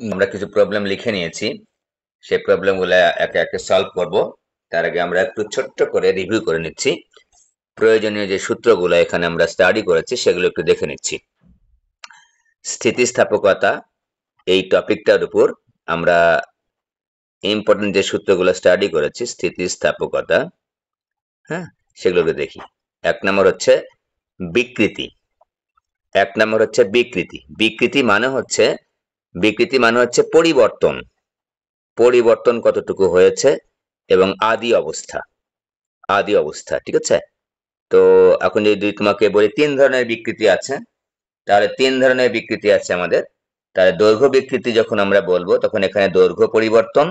আমরা কিছু প্রবলেম লিখে নিয়েছি, সেই প্রবলেমগুলো একে একে সলভ করব। তার আগে আমরা একটু ছোট্ট করে রিভিউ করে নিচ্ছি। প্রয়োজনীয় যে সূত্রগুলো এখানে আমরা স্টাডি করেছি সেগুলো একটু দেখে নিচ্ছি। স্থিতিস্থাপকতা এই টপিকটার উপর আমরা ইম্পর্টেন্ট যে সূত্রগুলো স্টাডি করেছি স্থিতিস্থাপকতা, হ্যাঁ, সেগুলোকে দেখি। এক নম্বর হচ্ছে বিকৃতি। বিকৃতি মানে হচ্ছে পরিবর্তন। পরিবর্তন কতটুকু হয়েছে এবং আদি অবস্থা, ঠিক আছে। তো এখন যদি তোমাকে বলি 3 ধরনের বিকৃতি আছে, তাহলে 3 ধরনের বিকৃতি আছে আমাদের। তাহলে দৈর্ঘ্য বিকৃতি যখন আমরা বলবো তখন এখানে দৈর্ঘ্য পরিবর্তন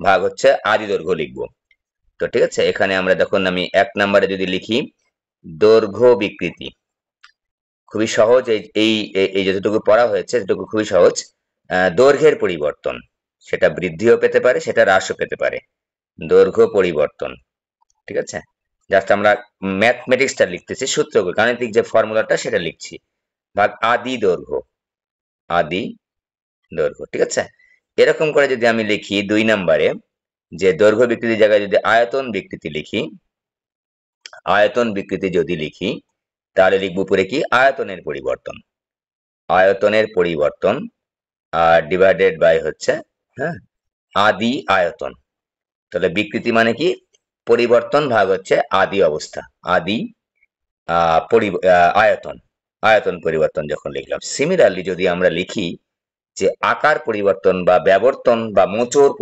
ভাগ হচ্ছে আদি দৈর্ঘ্য লিখবো। তো ঠিক আছে, এখানে আমরা দেখুন আমি 1 নম্বরে যদি লিখি দৈর্ঘ্য বিকৃতি, খুবই সহজ। এই যতটুকু পড়া হয়েছে যতটুকু খুবই সহজ। দৈর্ঘ্যের পরিবর্তন, সেটা বৃদ্ধিও পেতে পারে, সেটা হ্রাসও পেতে পারে। দৈর্ঘ্য পরিবর্তন, ঠিক আছে। জাস্ট আমরা ম্যাথমেটিক্সটা লিখতেছি, সূত্রগুলো গাণিতিক যে ফর্মুলাটা সেটা লিখছি। ভাগ আদি দৈর্ঘ্য, ঠিক আছে। এরকম করে যদি আমি লিখি 2 নম্বরে যে দৈর্ঘ্য বিকৃতির জায়গায় যদি আয়তন বিকৃতি যদি লিখি, তাহলে লিখবো উপরে কি আয়তনের পরিবর্তন আর ডিভাইডেড বাই হচ্ছে, হ্যাঁ, আদি আয়তন। তাহলে বিকৃতি মানে কি পরিবর্তন ভাগ হচ্ছে আদি অবস্থা, আদি আয়তন পরিবর্তন যখন লিখলাম। সিমিলারলি যদি আমরা লিখি যে আকার পরিবর্তন বা ব্যাবর্তন বা মোচড়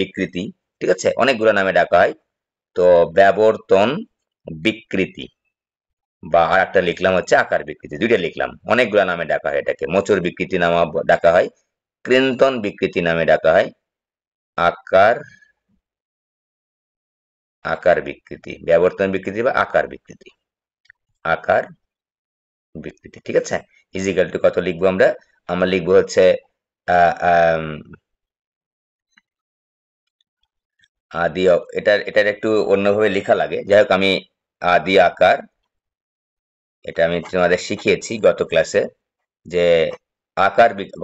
বিকৃতি, ঠিক আছে, অনেকগুলো নামে ডাকা হয়। তো ব্যাবর্তন বিকৃতি বা আর একটা লিখলাম হচ্ছে আকার বিকৃতি, দুইটা লিখলাম, অনেকগুলো নামে ডাকা হয় এটাকে। মোচড় বিকৃতি নামে ডাকা হয়, ক্রিন্তন বিকৃতি নামে ডাকা হয়, আকার বিকৃতি, ব্যাবর্তন বিকৃতি বা আকার বিকৃতি, ঠিক আছে। ইজিক্যাল টু কত লিখবো আমরা লিখবো হচ্ছে এটার একটু অন্যভাবে লেখা লাগে, যাই হোক আমি আদি আকার, এটা আমি তোমাদের শিখিয়েছি গত ক্লাসে, যে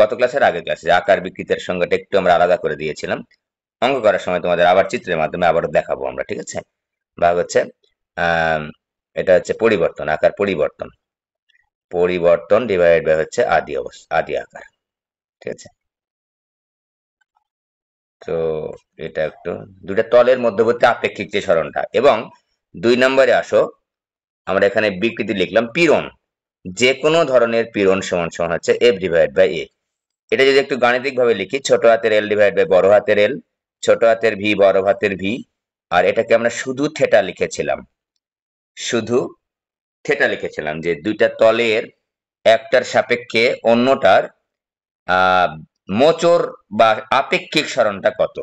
গত ক্লাসের আগের ক্লাসে যে আকার বিকৃতির সংজ্ঞাটা একটু আমরা আলাদা করে দিয়েছিলাম। অঙ্ক করার সময় তোমাদের আবার চিত্রের মাধ্যমে আবার দেখাবো আমরা, ঠিক আছে। ভাগ হচ্ছে এটা হচ্ছে পরিবর্তন, আকার পরিবর্তন ডিভাইডেড বাই হচ্ছে আদি আকার, ঠিক আছে। তো এটা একটু দুইটা তলের মধ্যবর্তী আপেক্ষিক যে সরণটা। এবং 2 নম্বরে আসো, আমরা এখানে বিকৃতি লিখলাম পীড়ন। যে কোনো ধরনের পীড়ন সমান সমান হচ্ছে এফ ডিভাইড বাই এ। এটা যদি একটু গাণিতিক ভাবে লিখি, ছোট হাতের এল ডিভাইড বাই বড় হাতের এল, ছোট হাতের ভি বড় হাতের ভি, আর এটাকে আমরা শুধু থেটা লিখেছিলাম, যে দুইটা তলের একটার সাপেক্ষে অন্যটার মোচড় বা আপেক্ষিক সরণটা কত,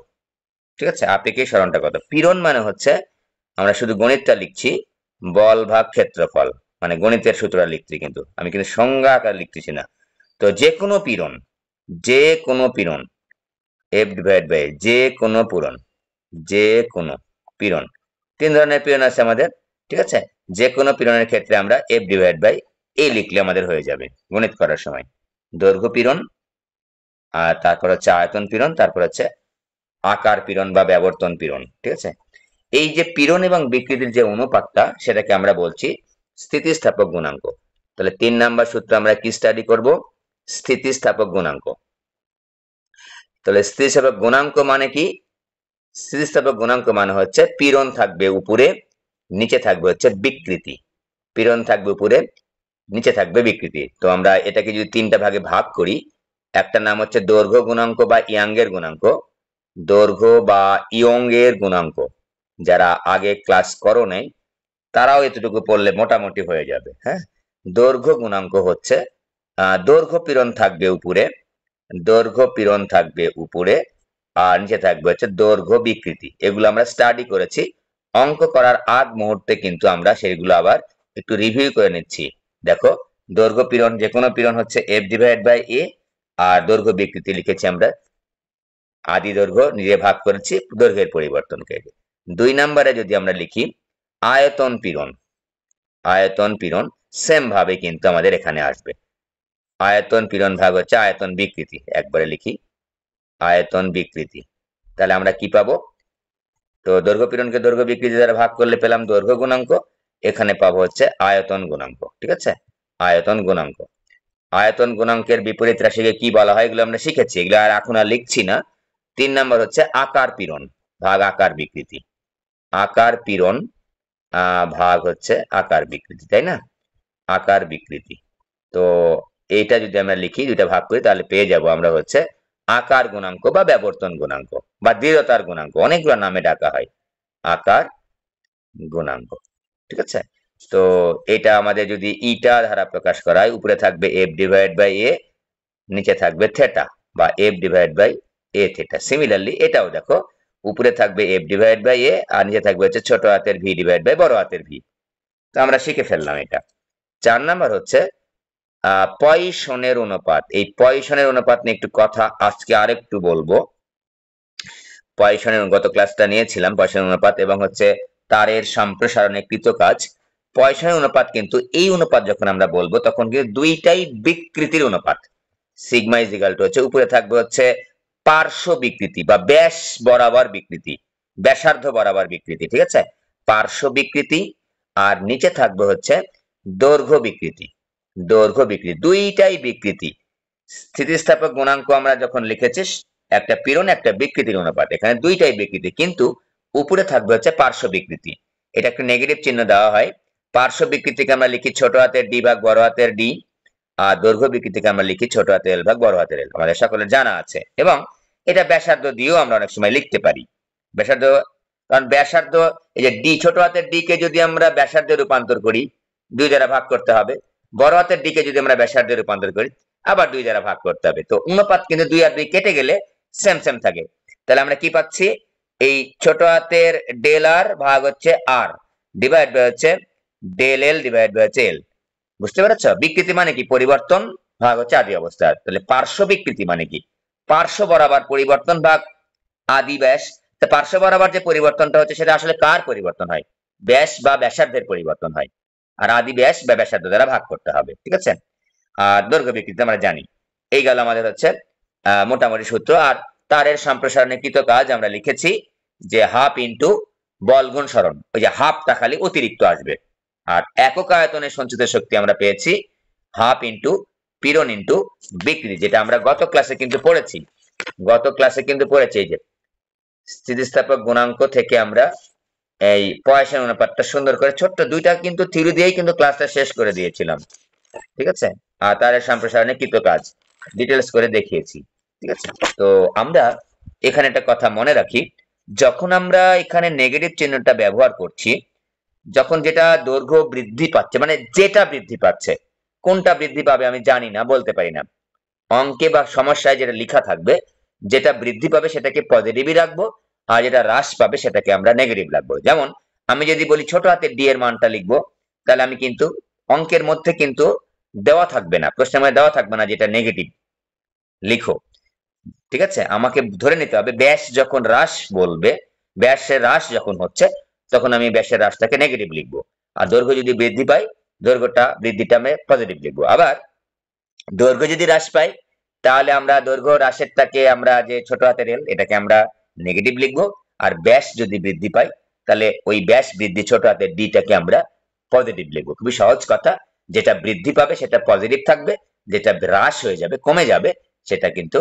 ঠিক আছে। আপেক্ষিক সরণটা কত। পীড়ন মানে হচ্ছে, আমরা শুধু গণিতটা লিখছি, বল ভাগ ক্ষেত্রফল, মানে গণিতের সূত্রটা লিখছি, কিন্তু আমি কিন্তু সংজ্ঞা আকার লিখতেছি না। তো যে কোনো পীড়ন এফ ডিভাইড বাই যে কোনো পীড়ন 3 ধরনের পীড়ন আছে আমাদের, ঠিক আছে। যে কোনো পীড়নের ক্ষেত্রে আমরা এফ ডিভাইড বাই এ লিখলে আমাদের হয়ে যাবে গণিত করার সময়। দৈর্ঘ্য পীড়ন, আর তারপর হচ্ছে আয়তন পীড়ন, তারপর হচ্ছে আকার পীড়ন বা ব্যাবর্তন পীড়ন, ঠিক আছে। এই যে পীড়ন এবং বিকৃতির যে অনুপাতটা, সেটাকে আমরা বলছি স্থিতিস্থাপক গুণাঙ্ক। তাহলে 3 নম্বর সূত্র আমরা কি স্টাডি করব? স্থিতিস্থাপক গুণাঙ্ক। তাহলে স্থিতিস্থাপক গুণাঙ্ক মানে কি? স্থিতিস্থাপক গুণাঙ্ক মানে হচ্ছে পীড়ন থাকবে উপরে, নিচে থাকবে হচ্ছে বিকৃতি। পীড়ন থাকবে উপরে, নিচে থাকবে বিকৃতি। তো আমরা এটাকে যদি 3টা ভাগে ভাগ করি, একটা নাম হচ্ছে দৈর্ঘ্য গুণাঙ্ক বা ইয়ংয়ের গুণাঙ্ক। দৈর্ঘ্য বা ইয়ংয়ের গুণাঙ্ক যারা আগে ক্লাস করো নাই তারাও এতটুকু পড়লে মোটামুটি হয়ে যাবে, হ্যাঁ। দৈর্ঘ্য গুণাঙ্ক হচ্ছে দৈর্ঘ্য পীড়ন থাকবে উপরে আর নিচে থাকবে হচ্ছে দৈর্ঘ্য বিকৃতি। এগুলো আমরা স্টাডি করেছি। অঙ্ক করার আগ মুহূর্তে কিন্তু আমরা সেগুলো আবার একটু রিভিউ করে নিচ্ছি। দেখো, দৈর্ঘ্য পীড়ন, যে কোনো পীড়ন হচ্ছে এফ ডিভাইড বাই এ, আর দৈর্ঘ্য বিকৃতি লিখেছি আমরা আদি দৈর্ঘ্য নিজে ভাগ করেছি দৈর্ঘ্যের পরিবর্তনকে। 2 নম্বরে যদি আমরা লিখি আয়তন পীড়ন সেম ভাবে কিন্তু আমাদের এখানে আসবে। আয়তন পীড়ন ভাগ হচ্ছে আয়তন বিকৃতি, একবারে লিখি আয়তন বিকৃতি। তাহলে আমরা কি পাবো? তো দৈর্ঘ্য পীড়নকে দৈর্ঘ্য বিকৃতি দ্বারা ভাগ করলে পেলাম দৈর্ঘ্য গুণাঙ্ক, এখানে পাবো হচ্ছে আয়তন গুণাঙ্ক। ঠিক আছে, আয়তন গুণাঙ্ক। আয়তন গুণাঙ্কের বিপরীত রাশিকে কি বলা হয় এগুলো আমরা শিখেছি, এগুলো আর এখন আর লিখছি না। 3 নাম্বার হচ্ছে আকার পীড়ন ভাগ আকার বিকৃতি। আকার পীড়ন ভাগ হচ্ছে আকার বিকৃতি, তাই না? আকার বিকৃতি। তো এইটা যদি আমরা লিখি, দুইটা ভাগ করি, তাহলে পেয়ে যাব আমরা হচ্ছে আকার গুণাঙ্ক বা ব্যবর্তন গুণাঙ্ক বা দৃঢ়তার গুণাঙ্ক, অনেকগুলো নামে ডাকা হয় আকার গুণাঙ্ক। ঠিক আছে, তো এটা আমাদের যদি ইটা দ্বারা প্রকাশ করা হয়, উপরে থাকবে এফ ডিভাইড বাই এ, নিচে থাকবে থেটা বা F divide by A theta. Similarly এটাও দেখো, উপরে থাকবে এফ ডিভাইড বাই এ আর নিচে থাকবে হচ্ছে ছোট হাতের ভি ডিভাইড বাই বড় হাতের ভি। তো আমরা শিখে ফেললাম এটা। 4 নাম্বার হচ্ছে পয়সনের অনুপাত। এই পয়সনের অনুপাত নিয়ে একটু কথা আজকে আরেকটু বলবো। পয়সনের গত ক্লাসটা নিয়েছিলাম পয়সনের অনুপাত এবং হচ্ছে তারের সম্প্রসারণে কৃত কাজ। পয়সনের অনুপাত কিন্তু এই অনুপাত যখন আমরা বলবো তখন কিন্তু দুইটাই বিকৃতির অনুপাত। সিগমা ইজ ইকুয়াল টু হচ্ছে উপরে থাকবে হচ্ছে পার্শ্ব বিকৃতি বা ব্যাস বরাবর বিকৃতি, ব্যাসার্ধ বরাবর বিকৃতি। ঠিক আছে, পার্শ্ব বিকৃতি, আর নিচে থাকবে হচ্ছে দৈর্ঘ্য বিকৃতি। দৈর্ঘ্য বিকৃতি, দুইটাই বিকৃতি। স্থিতিস্থাপক গুণাঙ্ক আমরা যখন লিখেছি, একটা পীড়ন একটা বিকৃতির অনুপাত, এখানে দুইটাই বিকৃতি, কিন্তু উপরে থাকবে হচ্ছে পার্শ্ব বিকৃতি। এটা একটা নেগেটিভ চিহ্ন দেওয়া হয়। পার্শ্ব বিকৃতিকে আমরা লিখি ছোট হাতের ডি ভাগ বড় হাতের ডি, আর দৈর্ঘ্য বিকৃতিকে আমরা লিখি ছোট হাতের এল ভাগ বড় হাতের এল, আমাদের সকলের জানা আছে। এবং এটা ব্যাসার্ধ দিয়েও আমরা অনেক সময় লিখতে পারি। ব্যাসার্ধ, কারণ ব্যাসার্ধ, এই যে ডি, ছোট হাতের ডি কে যদি আমরা ব্যাসার্ধে রূপান্তর করি, 2 দ্বারা ভাগ করতে হবে। বড় হাতের ডি কে যদি আমরা ব্যাসার্ধে রূপান্তর করি, আবার 2 দ্বারা ভাগ করতে হবে। তো অনুপাত কিন্তু 2 আর 2 কেটে গেলে সেম সেম থাকে। তাহলে আমরা কি পাচ্ছি? এই ছোট হাতের ডেল আর ভাগ হচ্ছে আর ডিভাইড বাই হচ্ছে ডেল এল ডিভাইড বাই হচ্ছে এল। বুঝতে পেরেছ? বিকৃতি মানে কি? পরিবর্তন ভাগ হচ্ছে আদি অবস্থা। তাহলে পার্শ্ব বিকৃতি মানে কি? পার্শ্ব বরাবর পরিবর্তন ভাগ আদি ব্যাস। পার্শ্ব বরাবর যে পরিবর্তনটা হচ্ছে সেটা আসলে কার পরিবর্তন হয়? ব্যাস বা ব্যাসার্ধের পরিবর্তন হয়, আর আদি ব্যাস বা ব্যাসার্ধ দ্বারা ভাগ করতে হবে। ঠিক আছে, আর দৈর্ঘ্য বিকৃতি আমরা জানি। এই গেল আমাদের হচ্ছে মোটামুটি সূত্র। আর তারের সম্প্রসারণে কৃত কাজ আমরা লিখেছি যে হাফ ইন্টু বল গুণ সরণ, ওই যে হাফটা খালি অতিরিক্ত আসবে। আর একক আয়তনের সঞ্চিত শক্তি আমরা পেয়েছি হাফ ইন্টু পীড়ন ইন্টু বিকৃতি, যেটা আমরা গত ক্লাসে কিন্তু পড়েছি। এই যে স্থিতিস্থাপক গুণাঙ্ক থেকে আমরা এই পয়সনের অনুপাতটা সুন্দর করে ছোট্ট দুইটা কিন্তু থিওরি দিয়েই কিন্তু ক্লাসটা শেষ করে দিয়েছিলাম। ঠিক আছে, আর তারের সম্প্রসারণে কৃত কাজ ডিটেলস করে দেখিয়েছি। ঠিক আছে, তো আমরা এখানে একটা কথা মনে রাখি, যখন আমরা এখানে নেগেটিভ চিহ্নটা ব্যবহার করছি, যখন যেটা দৈর্ঘ্য বৃদ্ধি পাচ্ছে, মানে যেটা বৃদ্ধি পাচ্ছে, কোনটা বৃদ্ধি পাবে আমি জানি না, বলতে পারি না। অঙ্কে বা সমস্যায় যেটা লেখা থাকবে, যেটা বৃদ্ধি পাবে সেটাকে পজিটিভই রাখবো, আর যেটা হ্রাস পাবে সেটাকে আমরা নেগেটিভ রাখবো। যেমন আমি যদি বলি ছোট হাতের ডি এর মানটা লিখবো, তাহলে আমি কিন্তু অঙ্কের মধ্যে কিন্তু দেওয়া থাকবে না, প্রশ্নের মধ্যে দেওয়া থাকবে না যেটা নেগেটিভ লিখো। ঠিক আছে, আমাকে ধরে নিতে হবে ব্যাস যখন হ্রাস বলবে, ব্যাসের হ্রাস যখন হচ্ছে, তখন আমি ব্যাসের হ্রাসটাকে নেগেটিভ লিখবো। আর দৈর্ঘ্য যদি বৃদ্ধি পায়, বৃদ্ধিটা আমি পজিটিভ লিখবো। আবার দৈর্ঘ্য যদি হ্রাস পায়, তাহলে আমরা দৈর্ঘ্য হ্রাসেরটাকে আমরা যে ছোট হাতের এল এটাকে আমরা নেগেটিভ লিখবো। আর ব্যাস যদি বৃদ্ধি পায়, তাহলে ওই ব্যাস বৃদ্ধি ছোট হাতের ডিটাকে আমরা পজিটিভ লিখবো। খুবই সহজ কথা, যেটা বৃদ্ধি পাবে সেটা পজিটিভ থাকবে, যেটা হ্রাস হয়ে যাবে, কমে যাবে, সেটা কিন্তু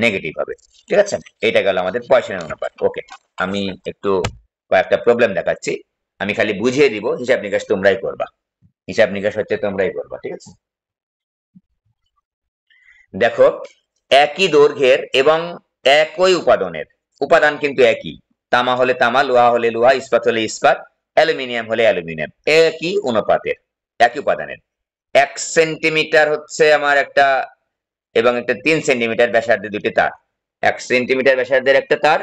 নেগেটিভ হবে। ঠিক আছে, এটা গেল আমাদের পয়সনের অনুপাত। ওকে, আমি একটু কয়েকটা প্রবলেম দেখাচ্ছি, আমি খালি বুঝিয়ে দিব, হিসাব নিকাশ তোমরাই করবা। হিসাব নিকাশ হচ্ছে তোমরাই করবা। ঠিক আছে, দেখো, একই দৈর্ঘ্যের এবং একই উপাদানের, উপাদান কিন্তু একই, তামা হলে তামা, লোহা হলে লোহা, ইস্পাত হলে ইস্পাত, অ্যালুমিনিয়াম হলে অ্যালুমিনিয়াম, একই অনুপাতের, একই উপাদানের। 1 সেন্টিমিটার হচ্ছে আমার একটা, এবং একটা 3 সেন্টিমিটার ব্যাসার্ধের দুটি তার। 1 সেন্টিমিটার ব্যাসার্ধের একটা তার,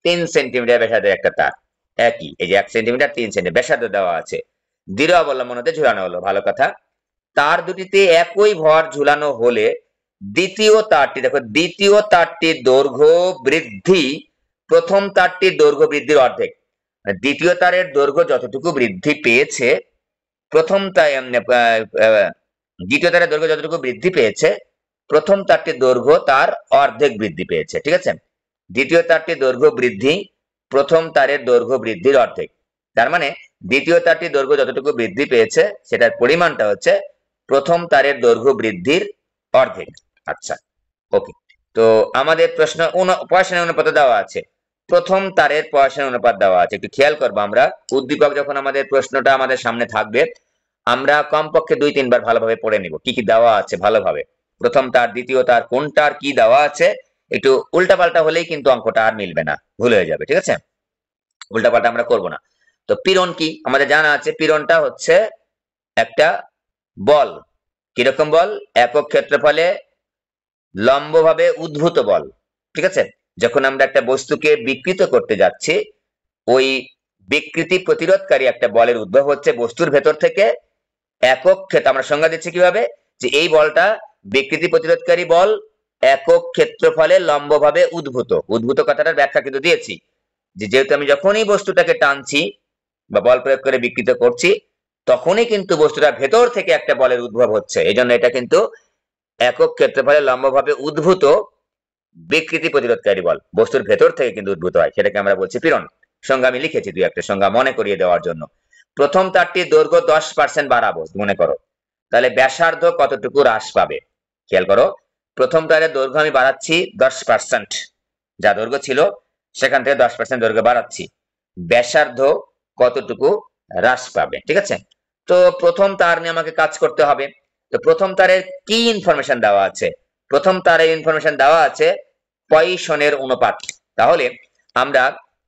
3 সেন্টিমিটার ব্যাসার্ধের একটা তার, একই। এই যে 1 সেন্টিমিটার 3 সেন্টিমিটার ব্যাসার্ধ দেওয়া আছে, দৃঢ় অবলম্বন হতে ঝুলানো হলো। ভালো কথা, তার দুটিতে একই ভর ঝুলানো হলে দ্বিতীয় তারটি, দেখো দ্বিতীয় তারটির দৈর্ঘ্য বৃদ্ধি প্রথম তারটির দৈর্ঘ্য বৃদ্ধির অর্ধেক। দ্বিতীয় তারের দৈর্ঘ্য যতটুকু বৃদ্ধি পেয়েছে, দ্বিতীয় তারের দৈর্ঘ্য যতটুকু বৃদ্ধি পেয়েছে, প্রথম তারটির দৈর্ঘ্য তার অর্ধেক বৃদ্ধি পেয়েছে, ঠিক আছে। দ্বিতীয় তারটির দৈর্ঘ্য বৃদ্ধি প্রথম তারের দৈর্ঘ্য বৃদ্ধির অর্ধেক। তার মানে দ্বিতীয় তারটির দৈর্ঘ্য যতটুকু বৃদ্ধি পেয়েছে সেটার পরিমাণটা হচ্ছে প্রথম তারের দৈর্ঘ্য বৃদ্ধির অর্ধেক। আচ্ছা, ওকে। তো আমাদের প্রশ্ন পয়সনের অনুপাত দেওয়া আছে, প্রথম তারের পয়সনের অনুপাত দেওয়া আছে। একটু খেয়াল করবো, আমরা উদ্দীপক যখন আমাদের প্রশ্নটা আমাদের সামনে থাকবে আমরা কমপক্ষে 2-3 বার ভালোভাবে পড়ে নিব কি কি দেওয়া আছে ভালোভাবে। প্রথম তার, দ্বিতীয় তার, কোনটার কি দেওয়া আছে, একটু উল্টাপাল্টা হলেই কিন্তু অঙ্কটা আর মিলবে না, ভুল হয়ে যাবে, ঠিক আছে। উল্টাপাল্টা আমরা করব না। তো পীড়ন কি আমাদের জানা আছে, পীড়নটা হচ্ছে একটা বল। কিরকম বল? একক ক্ষেত্রফলে লম্বভাবে উদ্ভূত বল, ঠিক আছে। যখন আমরা একটা বস্তুকে বিকৃত করতে যাচ্ছি, ওই বিকৃতি প্রতিরোধকারী একটা বলের উদ্ভব হচ্ছে বস্তুর ভেতর থেকে। একক ক্ষেত্র আমরা সংজ্ঞা দিচ্ছি কিভাবে, যে এই বলটা বিকৃতি প্রতিরোধকারী বল, একক ক্ষেত্রফলে লম্বভাবে উদ্ভূত। উদ্ভূত কথাটার ব্যাখ্যা কিন্তু দিয়েছি, যে যেহেতু আমি যখনই বস্তুটাকে টানছি বা বল প্রয়োগ করে বিকৃত করছি তখনই কিন্তু বস্তুটা ভেতর থেকে একটা বলের উদ্ভব হচ্ছে। এই জন্য এটা কিন্তু একক ক্ষেত্রফলে লম্বভাবে উদ্ভূত বিকৃতি প্রতিরোধকারী বল, বস্তুর ভেতর থেকে কিন্তু উদ্ভূত হয়, সেটাকে আমরা বলছি পীড়ন। সংজ্ঞা আমি লিখেছি, 2-1টা সংজ্ঞা মনে করিয়ে দেওয়ার জন্য। প্রথম তারটির দৈর্ঘ্য 10% বাড়াবো মনে করো, তাহলে ব্যাসার্ধ কতটুকু হ্রাস পাবে? খেয়াল করো, প্রথম তারের দৈর্ঘ্য আমি বাড়াচ্ছি 10%, যা দৈর্ঘ্য ছিল সেখান থেকে 10% দৈর্ঘ্য বাড়াচ্ছি, ব্যাসার্ধ কতটুকু হ্রাস পাবে, ঠিক আছে। তো প্রথম তার নিয়ে আমাকে কাজ করতে হবে। তো প্রথম তারের কি ইনফরমেশন দেওয়া আছে? প্রথম তারের ইনফরমেশন দেওয়া আছে পয়সনের অনুপাত। তাহলে আমরা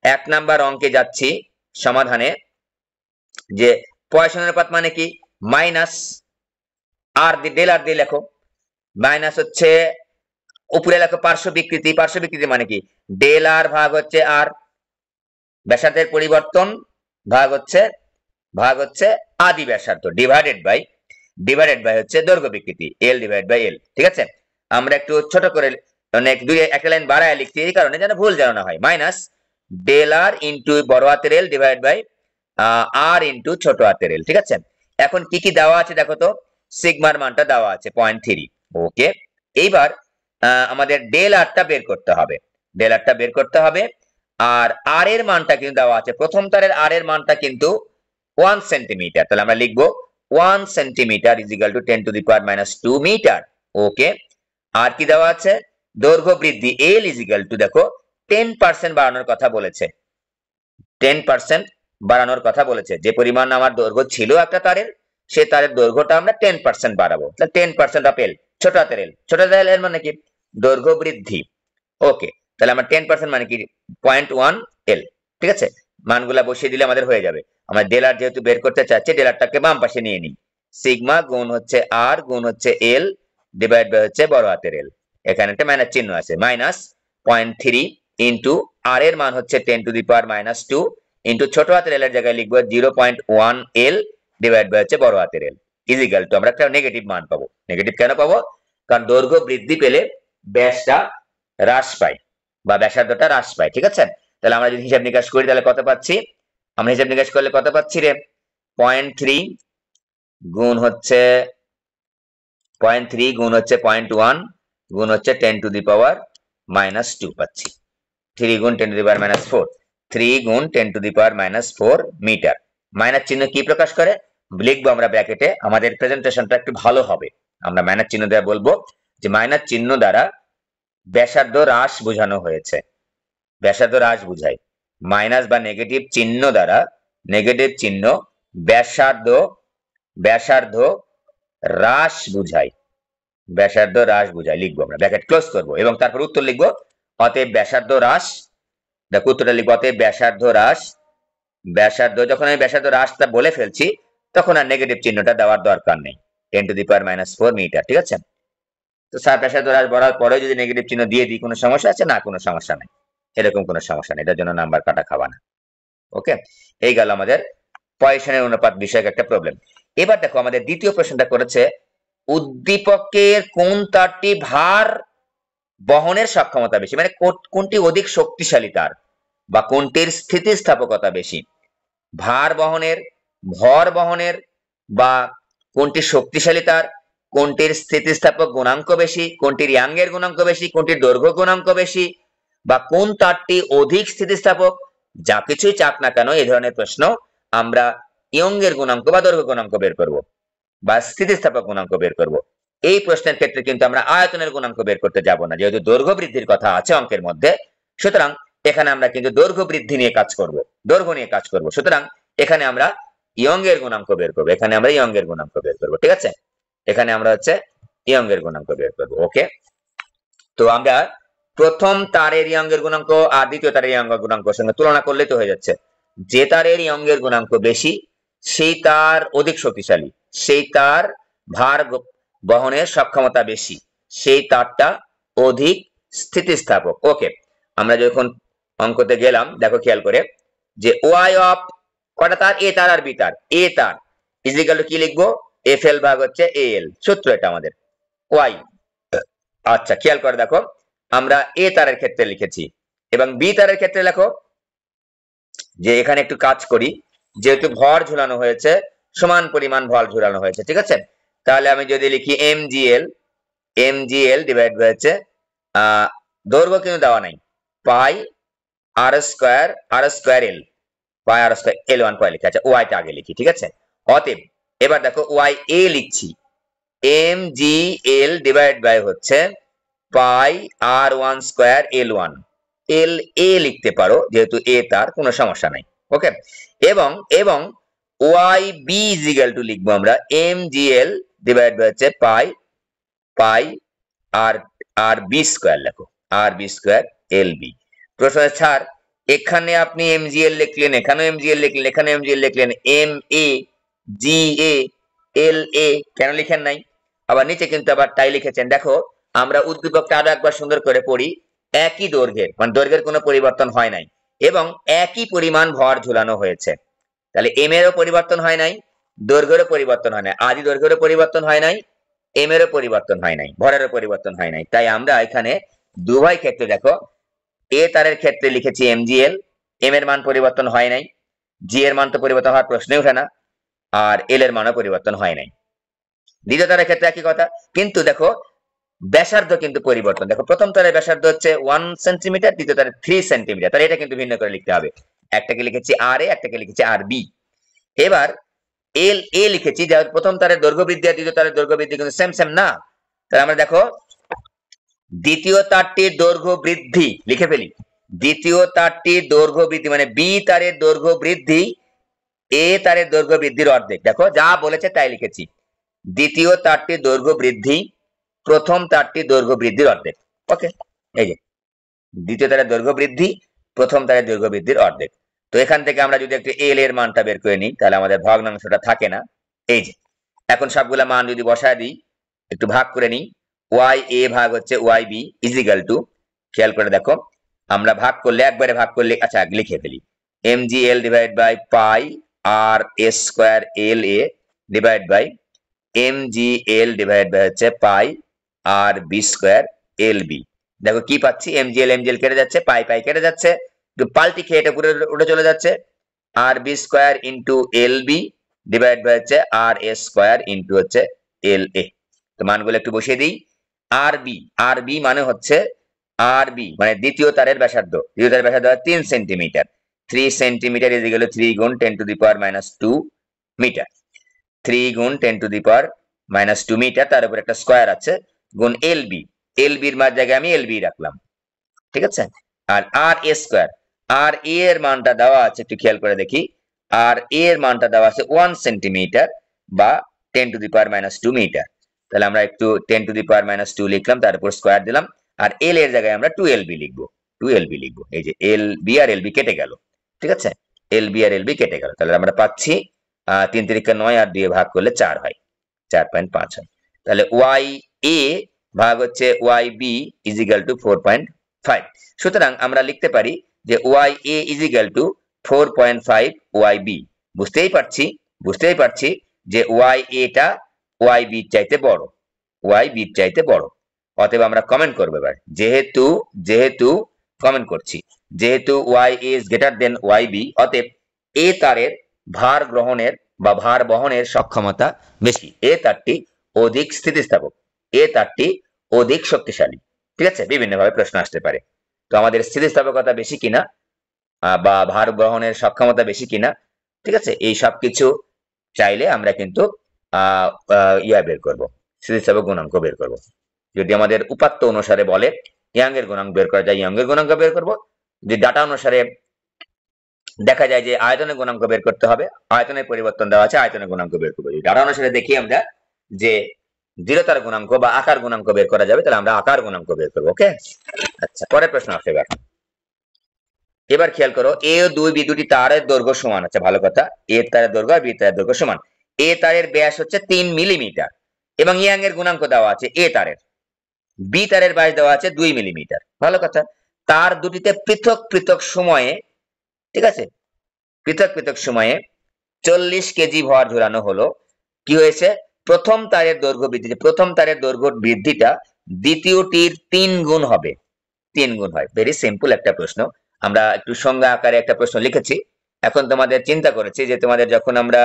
1 নাম্বার অঙ্কে যাচ্ছি সমাধানে, যে পয়সনের অনুপাত মানে কি, মাইনাস আর ডেল আর দিয়ে লেখো, মাইনাস হচ্ছে উপরে লেখো পার্শ্ব বিকৃতি। পার্শ্ব বিকৃতি মানে কি, ডেল আর ভাগ হচ্ছে আর, ব্যাসার্ধের পরিবর্তন ভাগ হচ্ছে আদি ব্যাসার্ধ, ডিভাইডেড বাই হচ্ছে দৈর্ঘ্য বিকৃতি, এল ডিভাইড বাই এল, ঠিক আছে। আমরা একটু ছোট করে একটা লাইন বাড়ায় লিখছি এই কারণে যেন ভুল যেন না হয়। মাইনাস ডেল আর ইন্টু বড় হাতের এল ডিভাইড বাই আর ইন্টু ছোট হাতের এল, ঠিক আছে। এখন কি কি দেওয়া আছে দেখো তো, সিগমার মানটা দেওয়া আছে 0.3। ওকে, এইবার আমাদের ডেল আরটা বের করতে হবে, ডেল আরটা বের করতে হবে। আর আর এর মানটা কিন্তু দেওয়া আছে, প্রথম তারের আর এর মানটা কিন্তু 1 সেন্টিমিটার, তাহলে আমরা লিখবো 1 centimetre is equal to 10⁻² metre. Okay, আর কি দেওয়া আছে, দৈর্ঘ্য বৃদ্ধি এল ইজ ইকুয়াল টু, দেখো 10% বাড়ানোর কথা বলেছে, 10% বাড়ানোর কথা বলেছে। যে পরিমাণ আমার দৈর্ঘ্য ছিল একটা তারের, সে তারের দৈর্ঘ্যটা আমরা 10% বাড়াবো, তাহলে 10% অফ এল, ছোট হাতের এল। ছোট হাতের এল মানে কি, দৈর্ঘ্য বৃদ্ধি। ওকে, তাহলে আমার 10% মানে কি 0.1 এল, ঠিক আছে। মানগুলা বসিয়ে দিলে আমাদের হয়ে যাবে। আমরা ডেলার যেহেতু বের করতে চাচ্ছি, ডেলারটাকে বাম পাশে নিয়ে নিই, সিগমা গুণ হচ্ছে আর গুণ হচ্ছে এল ডিভাইড বাই হচ্ছে বড় হাতের এল, এখানে একটা মাইনাস চিহ্ন আছে, মাইনাস 0.3 ইন্টু আর এর মান হচ্ছে 10⁻² ইন্টু ছোট হাতের এল এর জায়গায় লিখবো 0.1 এল ডিভাইড বাই হচ্ছে বড় হাতের এল ইজিক্যাল টু, আমরা একটা নেগেটিভ মান পাবো। নেগেটিভ কেন পাবো? কারণ দৈর্ঘ্য বৃদ্ধি পেলে ব্যাসটা হ্রাস পায় বা ব্যাসার্ধটা হ্রাস পায়, ঠিক আছে। তাহলে আমরা যদি হিসাব নিকাশ করি তাহলে কত পাচ্ছি, আমরা হিসাব নিকাশ করলে কত পাচ্ছি রে, 0.3 গুণ হচ্ছে 0.1 গুণ হচ্ছে 10⁻² পাচ্ছি। 3 গুণ 10⁻⁴, 3 গুণ 10⁻⁴ মিটার। মাইনাস চিহ্ন কি প্রকাশ করে লিখবো আমরা ব্র্যাকেটে, আমাদের প্রেজেন্টেশনটা একটু ভালো হবে। আমরা মাইনাস চিহ্ন দ্বারা বলবো যে মাইনাস চিহ্ন দ্বারা ব্যাসার্ধ হ্রাস বোঝানো হয়েছে, ব্যাসার্ধ হ্রাস বুঝায়। মাইনাস বা নেগেটিভ চিহ্ন দ্বারা, নেগেটিভ চিহ্ন ব্যাসার্ধ হ্রাস বুঝায়, ব্যাসার্ধ হ্রাস বুঝায়, লিখবো আমরা, ব্র্যাকেট ক্লোজ করবো এবং তারপর উত্তর লিখবো অতএব ব্যাসার্ধ হ্রাস, দেখো উত্তরটা লিখবো অতএব ব্যাসার্ধ হ্রাস, ব্যাসার্ধ যখন আমি ব্যাসার্ধ হ্রাসটা বলে ফেলছি তখন আর নেগেটিভ চিহ্নটা দেওয়ার দরকার নেই, 10⁻⁴ মিটার, ঠিক আছে। তো স্যার ব্যাসার্ধ হ্রাস বলার পরে যদি নেগেটিভ চিহ্ন দিয়ে দিই কোনো সমস্যা আছে? না, কোনো সমস্যা নেই, এরকম কোনো সমস্যা নেই, এটার জন্য নাম্বার কাটা খাওয়া না। ওকে, এই গেল আমাদের পয়সনের অনুপাত বিষয়ক একটা প্রবলেম। এবার দেখো আমাদের দ্বিতীয় প্রশ্নটা করেছে উদ্দীপকের কোন তারটি ভার বহনের সক্ষমতা বেশি, মানে কোনটি অধিক শক্তিশালী তার বা কোনটির স্থিতিস্থাপকতা বেশি, ভার বহনের, ভর বহনের বা কোনটি শক্তিশালী তার কোনটির স্থিতিস্থাপক গুণাঙ্ক বেশি, কোনটির ইয়াংয়ের গুণাঙ্ক বেশি, কোনটির দৈর্ঘ্য গুণাঙ্ক বেশি, বা কোন তারটি অধিক স্থিতিস্থাপক, যা কিছুই চাক না কেন এই ধরনের প্রশ্ন আমরা ইয়ংয়ের গুণাঙ্ক বা দৈর্ঘ্য গুণাঙ্ক বের করব বা স্থিতিস্থাপক গুণাঙ্ক বের করব। এই প্রশ্নের ক্ষেত্রে কিন্তু আমরা আয়তনের গুণাঙ্ক বের করতে যাব না, যেহেতু দৈর্ঘ্য বৃদ্ধির কথা আছে অঙ্কের মধ্যে। সুতরাং এখানে আমরা কিন্তু দৈর্ঘ্য বৃদ্ধি নিয়ে কাজ করব, দৈর্ঘ্য নিয়ে কাজ করব। সুতরাং এখানে আমরা ইয়ংয়ের গুণাঙ্ক বের করব, এখানে আমরা ইয়ংয়ের গুণাঙ্ক বের করব। ঠিক আছে, এখানে আমরা হচ্ছে ইয়ংয়ের গুণাঙ্ক বের করব। ওকে, তো আমরা প্রথম তারের ইয়ংয়ের গুণাঙ্ক আর দ্বিতীয় তারের ইয়ংয়ের গুণাঙ্কের সঙ্গে তুলনা করলে তো হয়ে যাচ্ছে। যে তারের ইয়ংয়ের গুণাঙ্ক বেশি সেই তার অধিক শক্তিশালী, সেই তার ভার বহনের সক্ষমতা বেশি, সেই তারটা অধিক স্থিতিস্থাপক। ওকে, আমরা যখন অঙ্কতে গেলাম দেখো খেয়াল করে যে ওয়াই অফ কটা তার, এ তার আর বি তার, এ তার ইজিক্যাল টু কি লিখবো, এফ এল ভাগ হচ্ছে এ এল, সূত্র এটা আমাদের ওয়াই। আচ্ছা খেয়াল করে দেখো আমরা এ তারের ক্ষেত্রে লিখেছি এবং বি তারের ক্ষেত্রে লেখো যে এখানে একটু কাজ করি, যেহেতু ভর ঝুলানো হয়েছে সমান পরিমাণ ভর ঝুলানো হয়েছে। ঠিক আছে, তাহলে আমি যদি লিখি M G L divide by হচ্ছে দৈর্ঘ্য কিন্তু দেওয়া নাই, pi r square L, pi r square L one pi লিখে। আচ্ছা ওয়াইটা আগে লিখি। ঠিক আছে, অতএব এবার দেখো ওয়াই এ লিখছি, M G L divide by হচ্ছে pi r one square L one, L A লিখতে পারো যেহেতু এ তার, কোনো সমস্যা নাই। ওকে, এবং এবং ওয়াই বি ইজিক্যাল টু লিখবো আমরা M G L divide by হচ্ছে pi r r B square, লেখো r B square L B. প্রশ্ন ছাড়, এখানে আপনি এম জি এল লিখলেন, এখানেও এম জি এল লিখলেন, এখানে এম জি এল লিখলেন, এম এ জি এ এল এ কেন লিখেন নাই? আবার নিচে কিন্তু আবার তাই লিখেছেন। দেখো আমরা উদ্দীপকটা আরো একবার সুন্দর করে পড়ি, একই দৈর্ঘ্যের মানে দৈর্ঘ্যের কোনো পরিবর্তন হয় নাই এবং একই পরিমাণ ভর ঝুলানো হয়েছে, তাহলে এম এরও পরিবর্তন হয় নাই, দৈর্ঘ্যেরও পরিবর্তন হয় নাই, আদি দৈর্ঘ্যেরও পরিবর্তন হয় নাই, এম এরও পরিবর্তন হয় নাই, ভরেরও পরিবর্তন হয় নাই। তাই আমরা এখানে দুভাই ক্ষেত্রে দেখো এ তারের ক্ষেত্রে লিখেছি এম জি এল, এম এর মান পরিবর্তন হয় নাই, জি এর মান তো পরিবর্তন হওয়ার প্রশ্নই ওঠে না, আর এল এর মানও পরিবর্তন হয় নাই। দ্বিতীয় তারের ক্ষেত্রে একই কথা, কিন্তু দেখো ব্যাসার্ধ কিন্তু পরিবর্তন। দেখো প্রথম তারের ব্যাসার্ধ হচ্ছে 1 সেন্টিমিটার, দ্বিতীয় তারের 3 সেন্টিমিটার, তাহলে এটা কিন্তু ভিন্ন করে লিখতে হবে। একটাকে লিখেছি আর এ, একটাকে লিখেছি আর বি। এবার এল এ লিখেছি, যার প্রথম তারের দৈর্ঘ্য বৃদ্ধি আর দ্বিতীয় তারের দৈর্ঘ্য বৃদ্ধি কিন্তু সেম না। তাহলে আমরা দেখো দ্বিতীয় তারটির দৈর্ঘ্য বৃদ্ধি লিখে ফেলি, দ্বিতীয় তারটির দৈর্ঘ্য বৃদ্ধি মানে বি তারের দৈর্ঘ্য বৃদ্ধি এ তারের দৈর্ঘ্য বৃদ্ধির অর্ধেক। দেখো যা বলেছে তাই লিখেছি, দ্বিতীয় তারটির দৈর্ঘ্য বৃদ্ধি প্রথম তারটির দৈর্ঘ্য বৃদ্ধির অর্ধেক। ওকে, এই যে দ্বিতীয় তারের দৈর্ঘ্য বৃদ্ধি প্রথম তারের দৈর্ঘ্য বৃদ্ধির অর্ধেক। তো এখান থেকে আমরা যদি একটু এল এর মানটা বের করে নিই তাহলে আমাদের ভগ্নাংশটা থাকে না। এই যে এখন সবগুলা মান যদি বসায় দিই, একটু ভাগ করে নিই, ওয়াই এ ভাগ হচ্ছে ওয়াই বি ইজিক্যাল টু, খেয়াল করে দেখো আমরা ভাগ করলে একবারে ভাগ করলে, আচ্ছা লিখে ফেলি, M G L divide by pi r S square L A divide by M G L divide by হচ্ছে pi r B square L B. দেখো কি পাচ্ছি, এম জি এল কেটে যাচ্ছে, পাই পাই কেটে যাচ্ছে, পাল্টি খেয়ে এটা পুরো উঠে চলে যাচ্ছে, আর B square into L B divide by হচ্ছে আর এ স্কোয়ার ইন্টু হচ্ছে এল এ। তো মানগুলো একটু বসিয়ে দিই, আর বি মানে হচ্ছে আর বি মানে দ্বিতীয় তারের ব্যাসার্ধ, দ্বিতীয় তারের ব্যাসার্ধ 3 centimetre, 3 centimetre is equal to 3 গুণ 10 to the power minus 2 metre, 3 গুণ 10 to the power minus 2 metre, তার উপর একটা স্কোয়ার আছে গুণ এল বির মার জায়গায় আমি এল বি রাখলাম। ঠিক আছে, আর আর এ স্কোয়ার, আর এ এর মানটা দেওয়া আছে একটু খেয়াল করে দেখি, আর এ এর মানটা দেওয়া আছে 1 সেন্টিমিটার বা 10 to the power minus 2 metre. তাহলে আমরা একটু 10 টু দি পাওয়ার মাইনাস 2 লিখলাম, তার উপর স্কোয়ার দিলাম, আর এল এর জায়গায় আমরা 2 LB লিখবো, 2 LB লিখবো। এই যে এল বি আর এল বি কেটে গেল। ঠিক আছে, এল বি আর এল বি কেটে গেল, তাহলে আমরা পাচ্ছি 3 3 9 আর 2 ভাগ করলে 4 হয়, 4.5 হয়। তাহলে ওয়াই এ ভাগ হচ্ছে Y B is equal to 4.5। সুতরাং আমরা লিখতে পারি যে Y A is equal to 4.5 Y B. বুঝতেই পারছি যে ওয়াই এটা ওয়াই বি চাইতে বড়, ওয়াই বি চাইতে বড়। অতএব আমরা কমেন্ট করবো এবার, যেহেতু কমেন্ট করছি, যেহেতু Y is greater than Y B, অতএব এ তারের ভার গ্রহণের বা ভার বহনের সক্ষমতা বেশি, এ তারটি অধিক স্থিতিস্থাপক, এ তারটি অধিক শক্তিশালী। ঠিক আছে, বিভিন্ন ভাবে প্রশ্ন আসতে পারে। তো আমাদের স্থিতিস্থাপকতা বেশি কিনা বা ভার গ্রহণের সক্ষমতা বেশি কিনা, ঠিক আছে, এই সব কিছু চাইলে আমরা কিন্তু বের করবো, স্থিতিস্থাপক গুণাঙ্ক বের করব। যদি আমাদের উপাত্ত অনুসারে বলে ইয়াং এর গুণাঙ্ক বের করা যায়, ইয়াং এর গুণাঙ্ক বের করব। যদি ডাটা অনুসারে দেখা যায় যে আয়তনের গুণাঙ্ক বের করতে হবে, আয়তনের পরিবর্তন দেওয়া আছে, আয়তনের গুণাঙ্ক বের করবো। যদি ডাটা অনুসারে দেখি আমরা যে দৃঢ়তার গুণাঙ্ক বা আকার গুণাঙ্ক বের করা যাবে, তাহলে আমরা আকার গুণাঙ্ক বের করবো। ওকে, আচ্ছা, পরের প্রশ্ন আসছে। এবার খেয়াল করো, এ ও দুই বি দুটি তারের দৈর্ঘ্য সমান। আচ্ছা, ভালো কথা, এ তারের দৈর্ঘ্য আর বি তারের দৈর্ঘ্য সমান। এ তারের ব্যাস হচ্ছে 3 মিলিমিটার এবং ইয়াং এর গুণাঙ্ক দেওয়া আছে এ তারের, বি তারের ব্যাস দেওয়া আছে 2 মিলিমিটার। ভালো কথা, তার দুটিতে পৃথক পৃথক সময়ে, ঠিক আছে, পৃথক পৃথক সময়ে 40 কেজি ভর ঝুলানো হলো। কি হয়েছে? প্রথম তারের দৈর্ঘ্য বৃদ্ধি, প্রথম তারের দৈর্ঘ্য বৃদ্ধিটা দ্বিতীয়টির 3 গুণ হবে। 3 গুণ হয়। ভেরি সিম্পল একটা প্রশ্ন। আমরা একটু সংজ্ঞা আকারে একটা প্রশ্ন লিখেছি। এখন তোমাদের চিন্তা করেছি যে তোমাদের যখন আমরা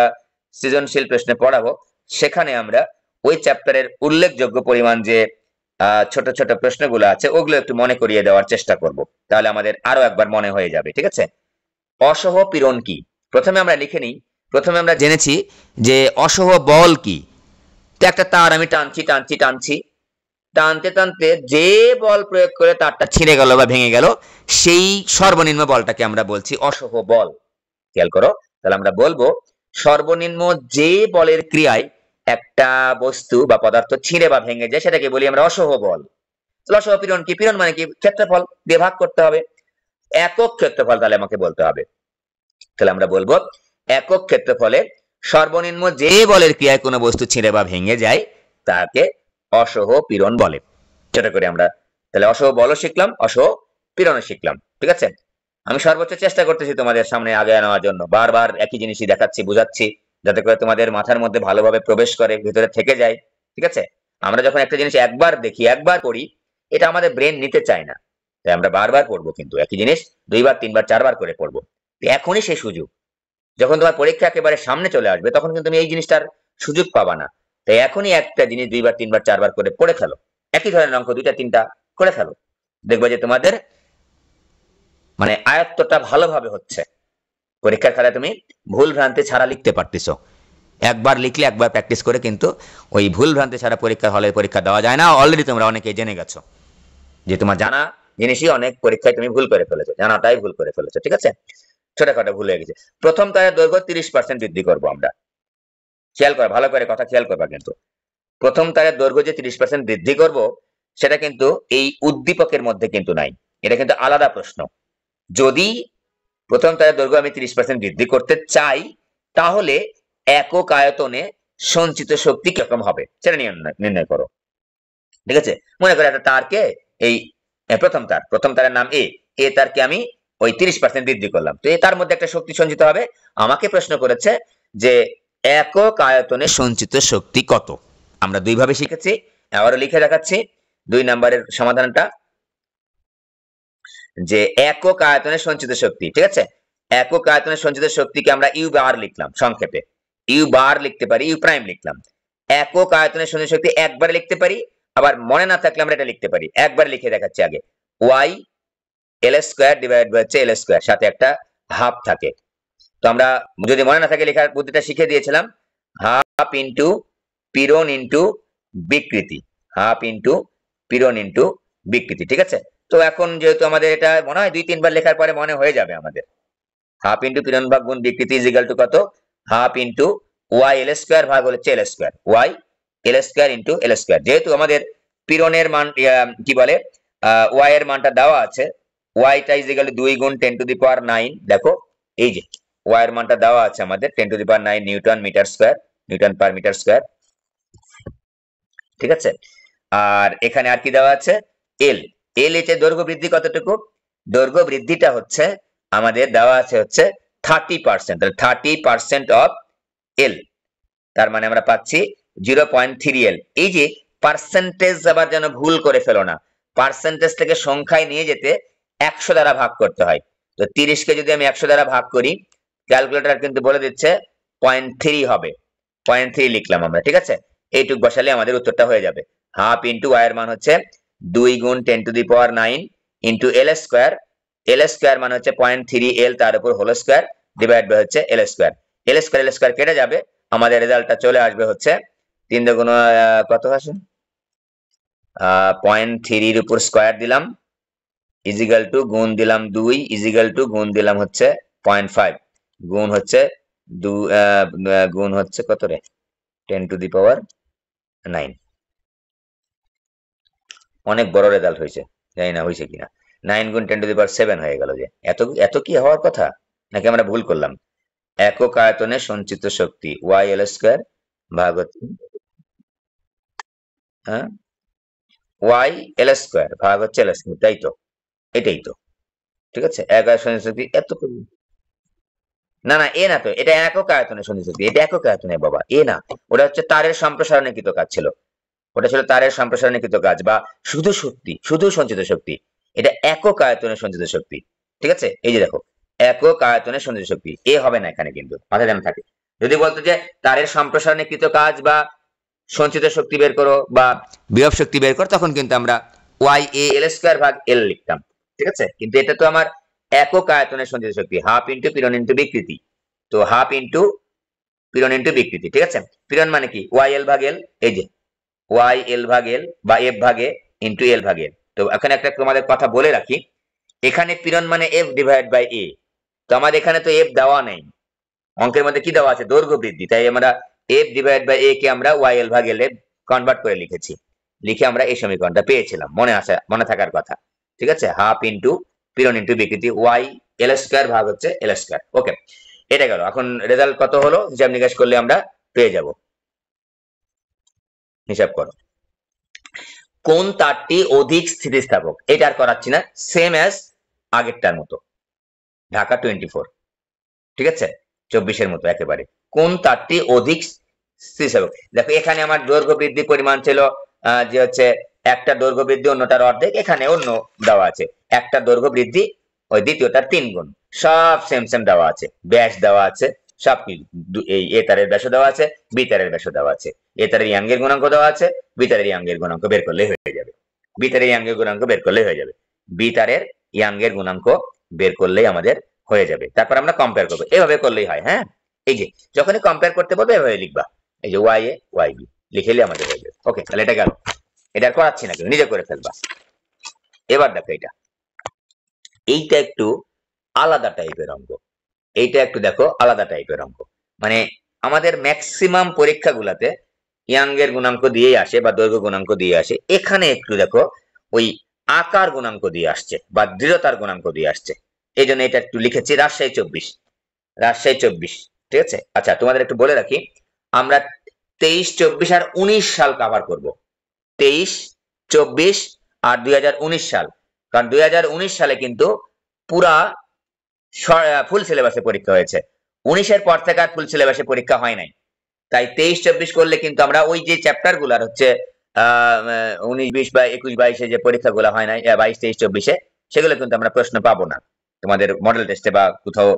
সৃজনশীল প্রশ্নে পড়াবো, সেখানে আমরা ওই চ্যাপ্টারের উল্লেখযোগ্য পরিমাণ যে ছোট ছোট প্রশ্নগুলো আছে ওগুলো একটু মনে করিয়ে দেওয়ার চেষ্টা করব, তাহলে আমাদের আরো একবার মনে হয়ে যাবে। ঠিক আছে, অসহ পীড়ন কি? প্রথমে আমরা লিখে নিই। প্রথমে আমরা জেনেছি যে অসহ বল কি। তো একটা তার আমি টানছি টানছি টানছি, টানতে টানতে যে বল প্রয়োগ করে তারটা ছিঁড়ে গেল বা ভেঙে গেল, সেই সর্বনিম্ন বলটাকে আমরা বলছি অসহ বল। খেয়াল করো, তাহলে আমরা বলবো সর্বনিম্ন যে বলের ক্রিয়ায় একটা বস্তু বা পদার্থ ছিঁড়ে বা ভেঙে যায় সেটাকে বলি আমরা অসহ বল। অসহ পীড়ন কি? পীড়ন মানে কি? ক্ষেত্রফল দিয়ে ভাগ করতে হবে, একক ক্ষেত্রফল তাহলে আমাকে বলতে হবে। তাহলে আমরা বলবো একক ক্ষেত্রফলে সর্বনিম্ন যে বলের ক্রিয়ায় কোনো বস্তু ছিঁড়ে বা ভেঙে যায় তাকে অসহ পীড়ন বলে। সেটা করে আমরা তাহলে অসহ বলও শিখলাম, অসহ পীড়নও শিখলাম। ঠিক আছে, আমি সর্বোচ্চ চেষ্টা করতেছি তোমাদের সামনে আগে নেওয়ার জন্য, বারবার একই জিনিসই দেখাচ্ছি, বুঝাচ্ছি, যাতে করে তোমাদের মাথার মধ্যে ভালোভাবে প্রবেশ করে, ভিতরে থেকে যায়। ঠিক আছে, আমরা যখন একটা জিনিস একবার দেখি, একবার করি, এটা আমাদের ব্রেন নিতে চায় না, তাই আমরা বারবার পড়বো, কিন্তু একই জিনিস 2 বার 3 বার 4 বার করে পড়বো। এখনই সেই সুযোগ, যখন তোমার পরীক্ষা একেবারে সামনে চলে আসবে তখন কিন্তু তুমি এই জিনিসটার সুযোগ পাবা না। তাই এখনই একটা জিনিস 2 বার 3 বার 4 বার করে পড়ে ফেলো, একই ধরনের অঙ্ক 2টা 3টা করে ফেলো, দেখবে যে তোমাদের মানে আয়ত্তটা ভালোভাবে হচ্ছে। পরীক্ষার খাতায় তুমি ভুল ভ্রান্তি ছাড়া লিখতে পারতেছো। একবার লিখলে, একবার প্র্যাকটিস করে কিন্তু ওই ভুল ভ্রান্তি ছাড়া পরীক্ষার হলে পরীক্ষা দেওয়া যায় না। অলরেডি তোমরা অনেকেই জেনে গেছো যে তোমার জানা জিনিসই অনেক পরীক্ষায় তুমি ভুল করে ফেলেছো, জানাটাই ভুল করে ফেলেছো। ঠিক আছে, ছোটখাটো ভুল হয়ে গেছে। প্রথম তারের দৈর্ঘ্য 30% বৃদ্ধি করবো আমরা। খেয়াল করো, ভালো করে কথা খেয়াল করবা কিন্তু। প্রথম তারের দৈর্ঘ্য যে 30% বৃদ্ধি করব, সেটা কিন্তু এই উদ্দীপকের মধ্যে কিন্তু নাই, এটা কিন্তু আলাদা প্রশ্ন। যদি প্রথম তারের দৈর্ঘ্য আমি 30% বৃদ্ধি করতে চাই, তাহলে একক আয়তনে সঞ্চিত শক্তি কিরকম হবে সেটা নির্ণয় করো। ঠিক আছে, মনে করো একটা তারকে, এই প্রথম তারের নাম এ তারকে আমি ওই 30% বৃদ্ধি করলাম, তো তার মধ্যে একটা শক্তি সঞ্চিত হবে। আমাকে প্রশ্ন করেছে যে একক আয়তনে সঞ্চিত শক্তি কত। আমরা দুই ভাবে শিখেছি, আবারও লিখে দেখাচ্ছি 2 নম্বরের সমাধানটা, যে একক আয়তনে সঞ্চিত শক্তি। ঠিক আছে, একক আয়তনে সঞ্চিত শক্তিকে আমরা ইউ বার লিখলাম, সংক্ষেপে ইউ বার লিখতে পারি, ইউ প্রাইম লিখলাম। একক আয়তনে সঞ্চিত শক্তি একবারে লিখতে পারি, আবার মনে না থাকলে আমরা এটা লিখতে পারি। একবার লিখে দেখাচ্ছি আগে, Y L square divide by L square, সাথে একটা হাফ থাকে। তো আমরা যদি মনে না থাকে লেখার বুদ্ধিটা শিখে দিয়েছিলাম, হাফ ইন্টু পীড়ন ইন্টু বিকৃতি, হাফ ইন্টু পীড়ন ইন্টু বিকৃতি। ঠিক আছে, তো এখন যেহেতু আমাদের এটা মনে হয় 2-3 বার লেখার পরে মনে হয়ে যাবে আমাদের, হাফ ইন্টু পীড়ন ভাগ গুণ বিকৃতি ইজ ইকুয়াল টু কত? Half into Y L square ভাগ হচ্ছে L square, Y L square into L square. যেহেতু আমাদের পীড়নের মান কি বলে, ওয়াই এর মানটা দেওয়া আছে, ওয়াইটা ইজ ইকুয়াল টু 2 গুণ 10 টু দি পাওয়ার 9। দেখো এই যে ওয়াই এর মানটা দেওয়া আছে আমাদের 10 to the power 9 newton metre square, newton per metre square. ঠিক আছে, আর এখানে আর কি দেওয়া আছে? এল। এল এতে দৈর্ঘ্য বৃদ্ধি কতটুকু? দৈর্ঘ্য বৃদ্ধিটা হচ্ছে আমাদের দেওয়া আছে হচ্ছে 30%, তাহলে 30% অফ এল, তার মানে আমরা পাচ্ছি 0.3 এল। এই যে পার্সেন্টেজ আবার যেন ভুল করে ফেলো না, পার্সেন্টেজ থেকে সংখ্যায় নিয়ে যেতে 100 দ্বারা ভাগ করতে হয়। তো 30 কে যদি আমি 100 দ্বারা ভাগ করি, ক্যালকুলেটর কিন্তু বলে দিচ্ছে 0.3 হবে, 0.3 লিখলাম আমরা। ঠিক আছে, এইটুক বসালে আমাদের উত্তরটা হয়ে যাবে। হাফ ইন্টু ওয়াই এর মান হচ্ছে 2 গুণ 10⁻9 ইন্টু এল স্কোয়ার। এল স্কোয়ার মানে হচ্ছে 0.3 এল তার উপর হোল স্কোয়ার ডিভাইড বাই হচ্ছে এল স্কোয়ার। এল স্কোয়ার কেটে যাবে, আমাদের রেজাল্টটা চলে আসবে হচ্ছে 3 দুগুণ কত আসে 0.3 এর উপর স্কোয়ার দিলাম ইজিক্যাল টু গুণ দিলাম 2 ইজিক্যাল টু গুণ দিলাম হচ্ছে 0.5 গুণ হচ্ছে গুণ হচ্ছে কত রে 10⁻9। অনেক বড় রেজাল্ট হয়েছে, জানি না হয়েছে কিনা। 9 গুণ 10⁻7 হয়ে গেল। যে এত এত কি হওয়ার কথা, নাকি আমরা ভুল করলাম? একক আয়তনে সঞ্চিত শক্তি ওয়াই এল স্কোয়ার ভাগ হচ্ছে হ্যাঁ ওয়াই এল স্কোয়ার ভাগ হচ্ছে এল স্কোয়ার, তাই তো? এটাই তো, ঠিক আছে। এক আয়তনে সঞ্চিত শক্তি এত, না না এ না তো, এটা একক আয়তনে সঞ্চিত শক্তি, এটা একক আয়তনে বাবা, এ না। ওটা হচ্ছে তারের সম্প্রসারণে কৃত কাজ ছিল, ওটা ছিল তারের সম্প্রসারণে কৃত কাজ বা শুধু শক্তি, শুধু সঞ্চিত শক্তি। এটা একক আয়তনে সঞ্চিত শক্তি, ঠিক আছে। এই যে দেখো, একক আয়তনে সঞ্চিত শক্তি, এ হবে না এখানে, কিন্তু মাথায় যেন থাকে। যদি বলতো যে তারের সম্প্রসারণে কৃত কাজ বা সঞ্চিত শক্তি বের করো বা বিভব শক্তি বের করো, তখন কিন্তু আমরা ওয়াই এ এল স্কোয়ার ভাগ এল লিখতাম, ঠিক আছে। কিন্তু এটা তো আমার একক আয়তনে সঞ্চিত শক্তি, হাফ ইন্টু পীড়ন ইন্টু বিকৃতি। তো হাফ ইন্টু পীড়ন ইন্টু বিকৃতি, ঠিক আছে। পীড়ন মানে কি ওয়াই এল ভাগ এল, এই যে ওয়াই এল ভাগ এল বা এফ ভাগে ইন্টু এল ভাগ এল। তো এখানে একটা তোমাদের কথা বলে রাখি, এখানে পীড়ন মানে এফ ডিভাইড বাই এ। তো আমাদের এখানে তো এফ দেওয়া নেই, অঙ্কের মধ্যে কি দেওয়া আছে দৈর্ঘ্য বৃদ্ধি, তাই আমরা এফ ডিভাইড বাই এ কে আমরা ওয়াই এল ভাগ এল এ কনভার্ট করে লিখেছি, লিখে আমরা এই সমীকরণটা পেয়েছিলাম, মনে থাকার কথা, ঠিক আছে। হাফ ইন্টু পীড়ন ইন্টু বিকৃতি ওয়াই এল স্কোয়ার ভাগ হচ্ছে এল স্কোয়ার। ওকে, এটা গেল। এখন রেজাল্ট কত হলো হিসাব নিকাশ করলে আমরা পেয়ে যাব। হিসাব করো, কোন তারটি অধিক স্থিতিস্থাপক? এটা আর করাচ্ছি না, সেম অ্যাজ আগেরটার মতো, ঢাকা 24, ঠিক আছে, 24-এর মতো একেবারে। কোন তারটি অধিক স্থিতিস্থাপক? দেখো এখানে আমার দৈর্ঘ্য বৃদ্ধি পরিমাণ ছিল যে হচ্ছে একটা দৈর্ঘ্য বৃদ্ধি অন্যটার অর্ধেক, এখানে অন্য দেওয়া আছে একটা দৈর্ঘ্য বৃদ্ধি ওই দ্বিতীয়টার 3 গুণ, সব সেম সেম দেওয়া আছে, ব্যাস দেওয়া আছে সব। এই এ তারের ব্যাস দেওয়া আছে, বি তারের ব্যাস দেওয়া আছে, এ তারের ইয়াঙ্গের গুণাঙ্ক দেওয়া আছে, বি তারের ইয়াঙ্গের গুণাঙ্ক বের করলে হয়ে যাবে, বি তারের ইয়াঙ্গের গুণাঙ্ক বের করলে হয়ে যাবে, বি তারের ইয়াঙ্গের গুণাঙ্ক বের করলেই আমাদের হয়ে যাবে। তারপর আমরা কম্পেয়ার করবো, এভাবে করলেই হয়। হ্যাঁ, এই যে যখনই কম্পেয়ার করতে বলবে এভাবে লিখবা, এই যে ওয়াই এ ওয়াই বি লিখেলে আমাদের হয়ে যাবে। ওকে, তাহলে এটা গেল, এটা করাচ্ছি না, কিন্তু নিজে করে ফেলবা। এবার দেখো এইটা একটু আলাদা টাইপের অঙ্ক, এইটা একটু দেখো আলাদা টাইপের অঙ্ক। মানে আমাদের ম্যাক্সিমাম পরীক্ষাগুলোতে ইয়াঙ্গের গুণাঙ্ক দিয়েই আসে বা দৈর্ঘ্য গুণাঙ্ক দিয়ে আসে, এখানে একটু দেখো ওই আকার গুণাঙ্ক দিয়ে আসছে বা দৃঢ়তার গুণাঙ্ক দিয়ে আসছে। এই জন্য এটা একটু লিখেছি রাজশাহী 24, রাজশাহী 24, ঠিক আছে। আচ্ছা, তোমাদের একটু বলে রাখি, আমরা 23, 24 আর 19 সাল কভার করব, 23, 24 আর 2019 সাল। কারণ 2019 সালে কিন্তু পুরা ফুল সিলেবাসে পরীক্ষা হয়েছে, 19-এর পর থেকে আর ফুল সিলেবাসে পরীক্ষা হয় নাই। তাই 23, 24 করলে কিন্তু আমরা ওই যে চ্যাপ্টার গুলার হচ্ছে 19, 20 বা 21, 22-এ যে পরীক্ষাগুলো হয় নাই 22, 23, 24-এ, সেগুলো কিন্তু আমরা প্রশ্ন পাবো না তোমাদের মডেল টেস্টে বা কোথাও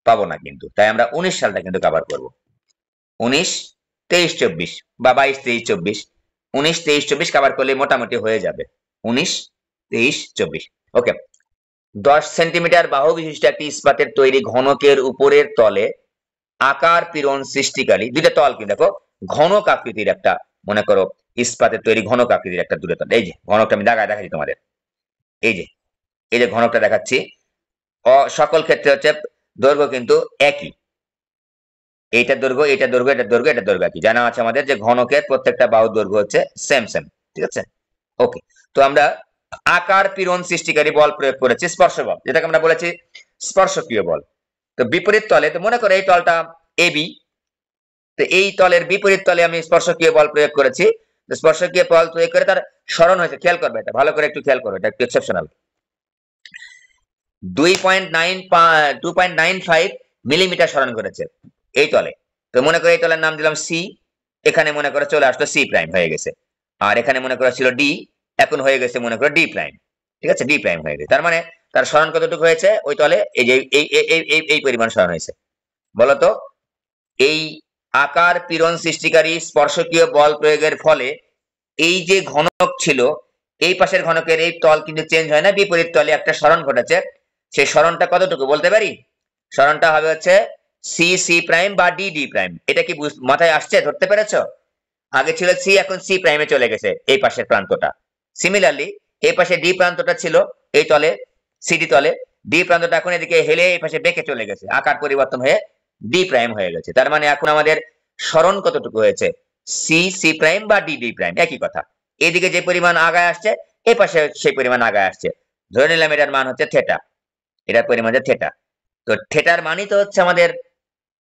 পাবো না কিন্তু। তাই আমরা 19 সালটা কিন্তু কভার করব, 19, 23, 24 বা 22, 23, 24, 19, 23, 24 কভার করলে মোটামুটি হয়ে যাবে, 19, 23, 24। ওকে, 10 সেন্টিমিটার বাহু বিশিষ্ট একটি ইস্পাতের তৈরি ঘনকের উপরের তলে আকার পীড়ন সৃষ্টিকারী দুইটা তল, কি দেখো ঘনক আকৃতির একটা, মনে করো ইস্পাতের তৈরি ঘনক আকৃতির একটা দুটো তল। এই যে ঘনকটা আমি দাগায় দেখাচ্ছি তোমাদের, এই যে এই যে ঘনকটা দেখাচ্ছি, সকল ক্ষেত্রে হচ্ছে দৈর্ঘ্য কিন্তু একই, এইটার দৈর্ঘ্য এইটার দৈর্ঘ্য এটার দৈর্ঘ্য এটার দৈর্ঘ্য একই, জানা আছে আমাদের যে ঘনকের প্রত্যেকটা বাহুর দৈর্ঘ্য হচ্ছে সেম সেম, ঠিক আছে। ওকে, তো আমরা আকার পীড়ন সৃষ্টিকারী বল প্রয়োগ করেছি, স্পর্শ বল, যেটাকে আমরা বলেছি স্পর্শকীয় বল। তো বিপরীত তলে, তো মনে করো এই তলটা এবি, তো এই তলের বিপরীত তলে আমি স্পর্শকীয় বল প্রয়োগ করেছি। স্পর্শকীয় বল প্রয়োগ করে তার স্মরণ হয়েছে, খেয়াল করবে, এটা ভালো করে একটু খেয়াল করো, এটা একটু এক্সেপশনাল। 2.95 মিলিমিটার স্মরণ করেছে এই তলে। তো মনে করো এই তলের নাম দিলাম সি, এখানে মনে করো চলে আসলো সি প্রাইম হয়ে গেছে, আর এখানে মনে করো ছিল ডি, এখন হয়ে গেছে মনে করো ডি প্রাইম, ঠিক আছে, ডি প্রাইম হয়ে গেছে। তার মানে তার স্মরণ কতটুকু হয়েছে ওই তলে, এই যে এই পরিমাণ স্মরণ হয়েছে। বলতো এই আকার পীড়ন সৃষ্টিকারী স্পর্শকীয় বল প্রয়োগের ফলে এই যে ঘনক ছিল, এই পাশের ঘনকের এই তল কিন্তু চেঞ্জ হয় না, বিপরীত তলে একটা সরণ ঘটেছে। সেই সরণটা কতটুকু বলতে পারি? সরণটা হবে হচ্ছে সি সি প্রাইম বা ডি ডি প্রাইম। এটা কি মাথায় আসছে, ধরতে পেরেছ? আগে ছিল সি, এখন সি প্রাইমে চলে গেছে এই পাশের প্রান্তটা। সিমিলারলি এই পাশে ডি প্রান্তটা ছিল এই তলে, সিডি তলে, ডি প্রান্তটা এখন এদিকে হেলে এই পাশে বেঁকে চলে গেছে, আকার পরিবর্তন হয়ে ডি প্রাইম হয়ে গেছে। তার মানে এখন আমাদের সরণ কতটুকু হয়েছে? সি সি প্রাইম বা ডি ডি প্রাইম, একই কথা। এদিকে যে পরিমাণ আগায় আসছে, এই পাশে সেই পরিমাণ আগায় আসছে। ধরে নিলাম এটার মান হচ্ছে থেটা, এটার পরিমাণ হচ্ছে থেটা। তো থেটার মানই তো হচ্ছে আমাদের,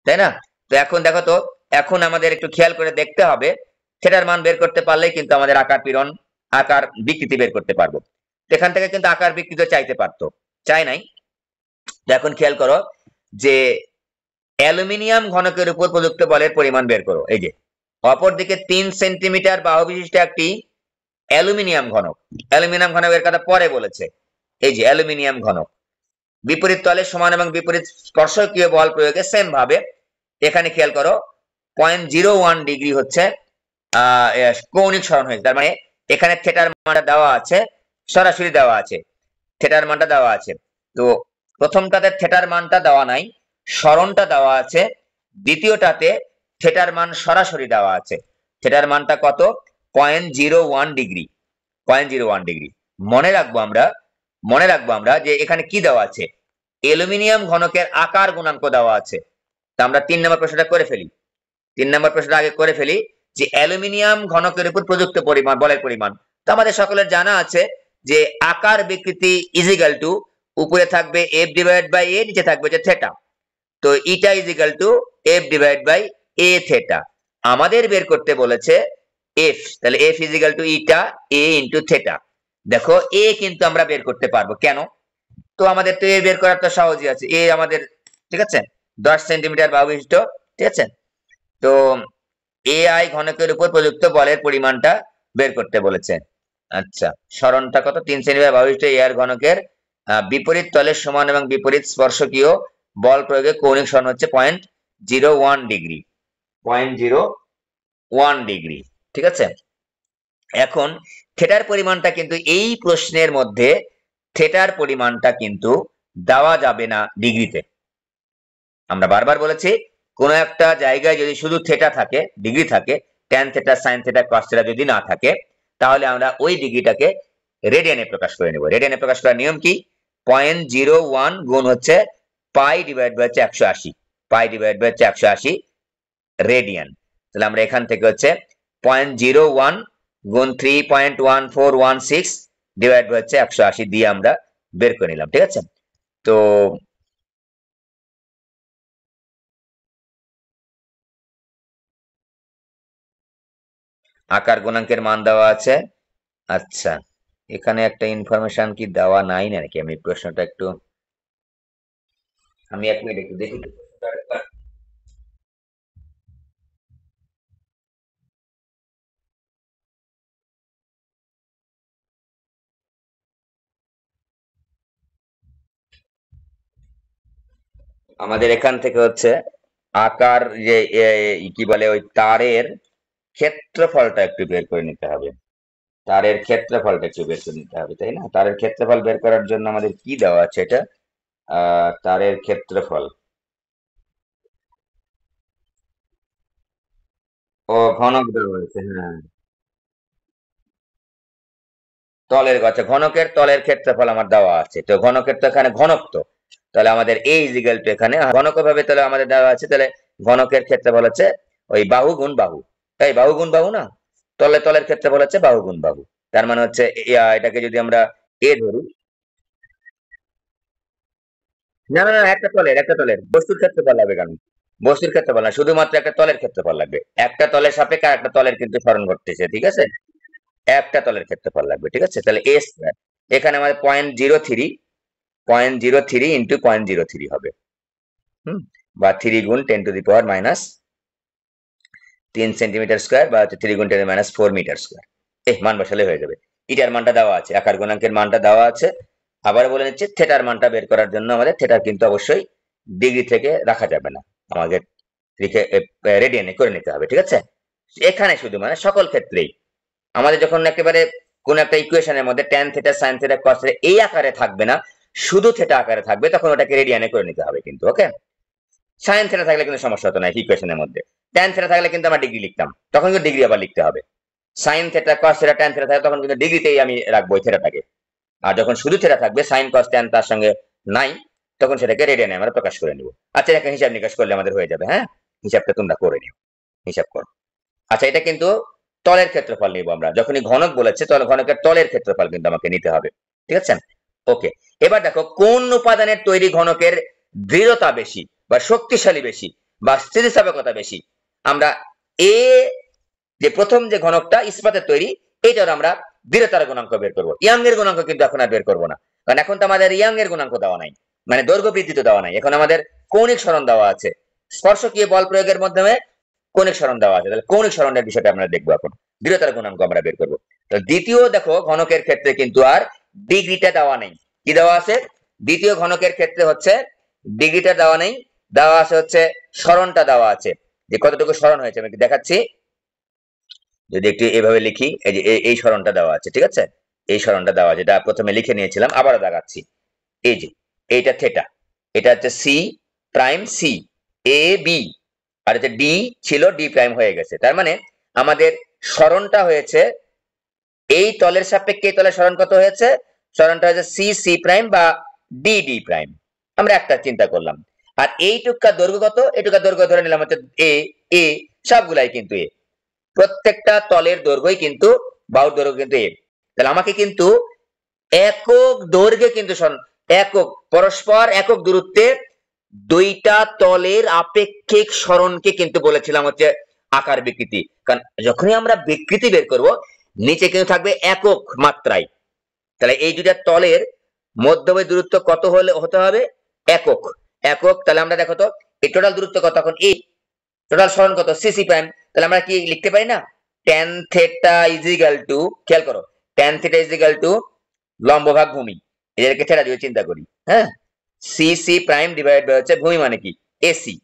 তাই না? তো এখন দেখো তো, এখন আমাদের একটু খেয়াল করে দেখতে হবে, থেটার মান বের করতে পারলেই কিন্তু আমাদের আকার পীড়ন, আকার বিকৃতি বের করতে পারবো। এখান থেকে কিন্তু আকার বিকৃতি চাইতে পারতো, চাই নাই। এখন খেয়াল করো যে অ্যালুমিনিয়াম ঘনকের উপর প্রযুক্ত বলের পরিমাণ বের করো। এই যে অপরদিকে 3 সেন্টিমিটার বাহু বিশিষ্ট একটি অ্যালুমিনিয়াম ঘনক, অ্যালুমিনিয়াম ঘনকের কথা পরে বলেছে। এই যে অ্যালুমিনিয়াম ঘনক, বিপরীত তলে সমান এবং বিপরীত স্পর্শকীয় বল প্রয়োগে সেম ভাবে। এখানে খেয়াল করো 0.01 ডিগ্রি হচ্ছে কৌণিক সরণ হয়েছে। তার মানে এখানে থেটার মানটা দেওয়া আছে, সরাসরি দেওয়া আছে, থেটার মানটা দেওয়া আছে। তো প্রথমটাতে থেটার মানটা দেওয়া নাই, সরণটা দেওয়া আছে। দ্বিতীয়টাতে থেটার মান সরাসরি দেওয়া আছে। থেটার মানটা কত? 0.01 ডিগ্রি, 0.01 ডিগ্রি। মনে রাখবো আমরা যে এখানে কি দেওয়া আছে, অ্যালুমিনিয়াম ঘনকের আকার গুণাঙ্ক দেওয়া আছে। তা আমরা 3 নম্বর প্রশ্নটা করে ফেলি। 3 নম্বর প্রশ্নটা আগে করে ফেলি যে অ্যালুমিনিয়াম ঘনকের উপর প্রযুক্ত পরিমাণ, বলের পরিমাণ। তো আমাদের সকলের জানা আছে যে আকার বিকৃতি ইজ ইকুয়াল টু, উপরে থাকবে এফ ডিভাইড বাই এ, নিচে থাকবে যে থেটা। তো eta is equal to F divide by A theta. আমাদের বের করতে বলেছে এফ, তাহলে F is equal to eta A into theta. দেখো এ কিন্তু আমরা বের করতে পারবো, কেন? তো আমাদের তো এ বের করার তো সহজই আছে, এ আমাদের, ঠিক আছে, 10 সেন্টিমিটার বাহু বিশিষ্ট, ঠিক আছে। তো এ আই ঘনকের উপর প্রযুক্ত বলের পরিমাণটা বের করতে বলেছে। আচ্ছা, সরণটা কত? 3 সেন্টিমিটার বাহু বিশিষ্ট এ আর ঘনকের বিপরীত তলের সমান এবং বিপরীত স্পর্শকীয় বল প্রয়োগে কৌণিক সরণ হচ্ছে 0.01 ডিগ্রি, 0.01 ডিগ্রি, ঠিক আছে। এখন থেটার পরিমাণটা কিন্তু এই প্রশ্নের মধ্যে, থেটার পরিমাণটা কিন্তু দেওয়া যাবে না ডিগ্রিতে। আমরা বারবার বলেছি কোন একটা জায়গায় যদি শুধু থেটা থাকে, ডিগ্রি থাকে, tan theta, sine theta, cos theta যদি না থাকে, তাহলে আমরা ওই ডিগ্রিটাকে রেডিয়ানে প্রকাশ করে নেব। রেডিয়ানে প্রকাশ করার নিয়ম কি? 0.01 গুণ হচ্ছে pi divide by 180, pi divide by 180 radian. তাহলে আমরা এখান থেকে হচ্ছে 0.01 গুণ 3.1416 ডিভাইড বাই 180 দিয়ে আমরা বের করে নিলাম, ঠিক আছে। তো আকার গুণাঙ্কের মান দেওয়া আছে। আচ্ছা, এখানে একটা ইনফরমেশন কি দেওয়া নাই নাকি? আমি প্রশ্নটা একটু, আমি 1 মিনিট একটু দেখি। আমাদের এখান থেকে হচ্ছে আকার যে কি বলে, ওই তারের ক্ষেত্রফলটা একটু বের করে নিতে হবে। তারের ক্ষেত্রফলটা একটু বের করে নিতে হবে, তাই না? তারের ক্ষেত্রফল বের করার জন্য আমাদের কি দেওয়া আছে? এটা তারের ক্ষেত্রফল ও ঘনক দেওয়া হয়েছে, হ্যাঁ। তলের কথা, ঘনকের তলের ক্ষেত্রফল আমার দেওয়া আছে। তো ঘনকের তো এখানে ঘনত্ব, তাহলে আমাদের এ ইজ ইকুয়াল টু, এখানে ঘনক ভাবে তাহলে আমাদের দেওয়া আছে, তাহলে ঘনকের ক্ষেত্রফল হচ্ছে ওই বাহু গুণ বাহু, তাই বাহু গুণ বাহু না, তলের ক্ষেত্রফল হচ্ছে বাহু গুণ বাহু। তার মানে হচ্ছে এটাকে যদি আমরা এ ধরি, না না না, একটা তলের বস্তুর ক্ষেত্রফল লাগবে কেন? বস্তুর ক্ষেত্রফল না, শুধুমাত্র একটা তলের ক্ষেত্রফল লাগবে। একটা তলের সাপেক্ষে আর একটা তলের কিন্তু সরণ ঘটতেছে, ঠিক আছে। একটা তলের ক্ষেত্রফল লাগবে, ঠিক আছে। তাহলে এ স্কয়ার, এখানে আমাদের 0.03, 0.03 ইন্টু 0.03 হবে, বা 3 গুণ 10⁻³ 3 সেন্টিমিটার স্কয়ার, বা 3 গুণ 10⁻⁴ মিটার স্কয়ার। মান বসালে হয়ে যাবে। ইটার মানটা দেওয়া আছে, আকার গুণাঙ্কের মানটা দেওয়া আছে। আবার বলে নিচ্ছে থেটার মানটা বের করার জন্য আমাদের থেটার কিন্তু অবশ্যই ডিগ্রি থেকে রাখা যাবে না, আমাদের রেডিয়ানে করে নিতে হবে, ঠিক আছে। এখানে শুধু মানে সকল ক্ষেত্রেই আমাদের যখন একেবারে কোন একটা ইকুয়েশনের মধ্যে tan theta sin theta cos theta এই আকারে থাকবে না, শুধু থিটা আকারে থাকবে, তখন ওটাকে রেডিয়ানে করে নিতে হবে কিন্তু। ওকে, sin থিটা থাকলে কিন্তু সমস্যা হতো না ইকুয়েশনের মধ্যে। tan থিটা থাকলে কিন্তু আমরা ডিগ্রি লিখতাম, তখন কিন্তু ডিগ্রি আবার লিখতে হবে। sin theta cos theta tan theta থাকলে তখন কিন্তু ডিগ্রিতেই আমি রাখবো থিটাটাকে। আর যখন শুধু থিটা থাকবে sin cos tan তার সঙ্গে নাই, তখন সেটাকে রেডিয়ানে আমরা প্রকাশ করে নিব। আচ্ছা, একটা হিসাব নিকাশ করলে আমাদের হয়ে যাবে। হ্যাঁ, হিসাবটা তোমরা করে নিও, হিসাব করো। আচ্ছা, এটা কিন্তু তলের ক্ষেত্রফল নিব আমরা, যখনই ঘনক বলেছে তখন ঘনকের তলের ক্ষেত্রফল কিন্তু আমাকে নিতে হবে, ঠিক আছে। ওকে, এবার দেখো কোন উপাদানের তৈরি ঘনকের দৃঢ়তা বেশি বা শক্তিশালী বেশি বা স্থিতিস্থাপকতা বেশি। আমরা এ যে প্রথম যে ঘনকটা ইস্পাতের তৈরি, এটার আমরা দৃঢ়তার গুণাঙ্ক বের করবো। ইয়াং এর গুণাঙ্ক কিন্তু এখন আর বের করবো না, কারণ এখন তো আমাদের ইয়াং এর গুণাঙ্ক দেওয়া নাই, মানে দৈর্ঘ্য বৃদ্ধি তো দেওয়া নাই, এখন আমাদের কৌণিক সরণ দেওয়া আছে। স্পর্শকীয় বল প্রয়োগের মাধ্যমে কৌণিক সরণ দেওয়া আছে, তাহলে কৌণিক সরণের বিষয়টা আমরা দেখবো এখন। দৃঢ়তার গুণাঙ্ক আমরা বের করবো। তো দ্বিতীয় দেখো ঘনকের ক্ষেত্রে কিন্তু আর ডিগ্রিটা দেওয়া নেই, কি দেওয়া আছে? দ্বিতীয় ঘনকের ক্ষেত্রে হচ্ছে ডিগ্রিটা দেওয়া নেই, দেওয়া আছে হচ্ছে সরণটা দেওয়া আছে, যে কতটুকু সরণ হয়েছে আমি দেখাচ্ছি। যদি একটু এভাবে লিখি, এই যে এই সরণটা দেওয়া আছে, ঠিক আছে। এই সরণটা দেওয়া, যেটা প্রথমে লিখে নিয়েছিলাম, আবারও দেখাচ্ছি। এই যে এইটা থিটা, এটা হচ্ছে C prime C A B, আর এটা ডি ছিল, ডি প্রাইম হয়ে গেছে। তার মানে আমাদের সরণটা হয়েছে এই তলের সাপেক্ষে এই তলের সরণ কত হয়েছে? সরণটা হয়েছে সি সি প্রাইম বা ডি ডি প্রাইম। আমরা একটা চিন্তা করলাম। আর এইটুকা দৈর্ঘ্য কত? এইটুকা দৈর্ঘ্য ধরে নিলাম হচ্ছে এ এ, সবগুলাই কিন্তু এ, প্রত্যেকটা তলের দৈর্ঘ্যই কিন্তু বাহুর দৈর্ঘ্য কিন্তু এ। তাহলে আমাকে কিন্তু একক দৈর্ঘ্যে কিন্তু একক পরস্পর একক দূরত্বে দুইটা তলের আপেক্ষিক সরণকে কিন্তু বলেছিলাম হচ্ছে আকার বিকৃতি। কারণ যখনই আমরা বিকৃতি বের করব, নিচে কিন্তু থাকবে একক মাত্রায়। তাহলে এই দুইটা তলের মধ্যবর্তী দূরত্ব কত হতে হবে? একক একক। তাহলে আমরা দেখো তো এই টোটাল দূরত্ব কত, এখন এই টোটাল সরণ কত? CC prime. তাহলে আমরা কি লিখতে পারি না, tan theta is equal to, খেয়াল করো, tan theta is equal to লম্ব ভাগ ভূমি, এদেরকে থিটা দিয়ে চিন্তা করি। হ্যাঁ, C C prime divide by হচ্ছে ভূমি মানে কি এসি।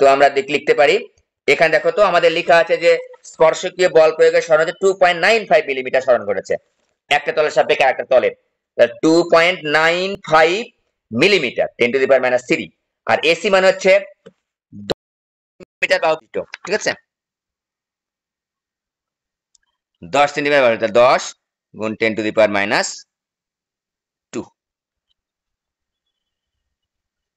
তো আমরা লিখতে পারি, এখানে দেখো তো আমাদের লেখা আছে যে স্পর্শকীয় বল প্রয়োগের সরণ হচ্ছে 2.95 মিলিমিটার সরণ করেছে একটা তলের সাপেক্ষে আরেকটা তলের, 2.95 মিলিমিটার 10⁻³ আর এসি মানে হচ্ছে মিটার বাহু পৃষ্ঠ, ঠিক আছে। 10 সেন্টিমিটার 10 গুণ 10⁻³